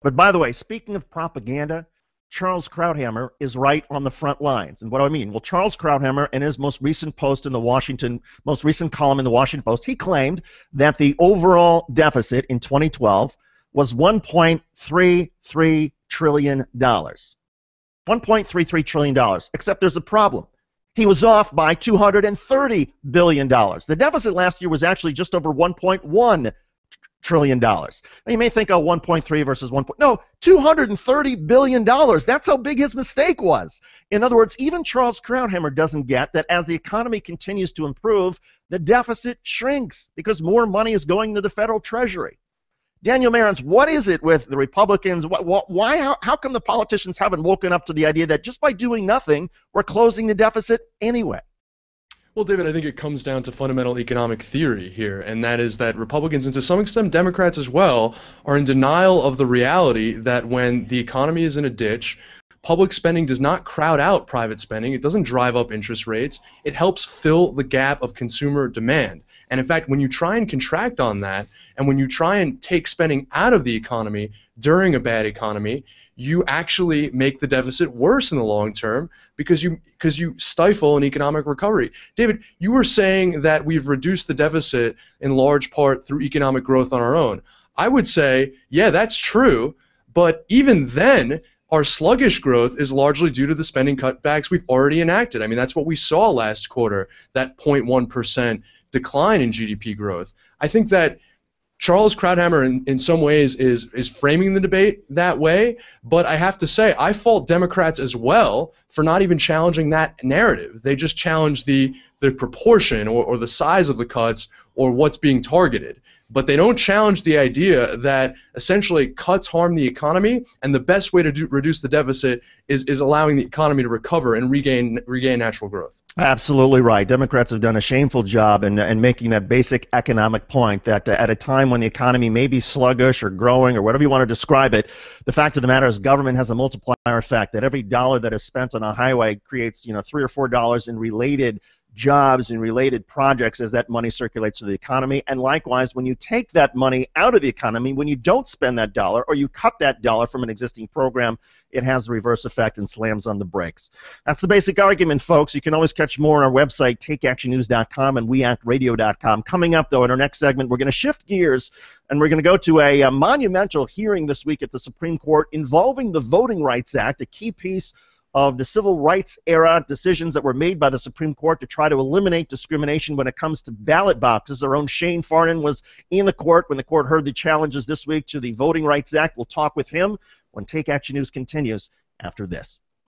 But by the way, speaking of propaganda, Charles Krauthammer is right on the front lines. And what do I mean? Well, Charles Krauthammer, in his most recent most recent column in the Washington Post, he claimed that the overall deficit in 2012 was $1.33 trillion. $1.33 trillion. Except there's a problem. He was off by $230 billion. The deficit last year was actually just over $1.1 trillion. Now you may think, oh, 1.3 versus 1. No, $230 billion. That's how big his mistake was. In other words, even Charles Krauthammer doesn't get that as the economy continues to improve, the deficit shrinks because more money is going to the federal treasury. Daniel Marans, what is it with the Republicans? How come the politicians haven't woken up to the idea that just by doing nothing, we're closing the deficit anyway? Well, David, I think it comes down to fundamental economic theory here, and that is that Republicans, and to some extent Democrats as well, are in denial of the reality that when the economy is in a ditch, public spending does not crowd out private spending. It doesn't drive up interest rates. It helps fill the gap of consumer demand. And in fact, when you try and contract on that, and when you try and take spending out of the economy during a bad economy, you actually make the deficit worse in the long term because you stifle an economic recovery. David, you were saying that we've reduced the deficit in large part through economic growth on our own. I would say, yeah, that's true, but even then, our sluggish growth is largely due to the spending cutbacks we've already enacted. I mean, that's what we saw last quarter, that 0.1% decline in GDP growth. I think that Charles Krauthammer in some ways is framing the debate that way, but I have to say I fault Democrats as well for not even challenging that narrative. They just challenge the proportion or the size of the cuts or what's being targeted. But they don't challenge the idea that essentially cuts harm the economy, and the best way to reduce the deficit is allowing the economy to recover and regain natural growth. Absolutely right. Democrats have done a shameful job in making that basic economic point that at a time when the economy may be sluggish or growing or whatever you want to describe it, the fact of the matter is government has a multiplier effect, that every dollar that is spent on a highway creates $3 or $4 in related jobs and related projects as that money circulates through the economy. And likewise, when you take that money out of the economy, when you don't spend that dollar or you cut that dollar from an existing program, it has the reverse effect and slams on the brakes. That's the basic argument, folks. You can always catch more on our website, takeactionnews.com and weactradio.com. Coming up, though, in our next segment, we're going to shift gears and we're going to go to a monumental hearing this week at the Supreme Court involving the Voting Rights Act, a key piece of the civil rights era decisions that were made by the Supreme Court to try to eliminate discrimination when it comes to ballot boxes. Our own Shane Farnan was in the court when the court heard the challenges this week to the Voting Rights Act. We'll talk with him when Take Action News continues after this.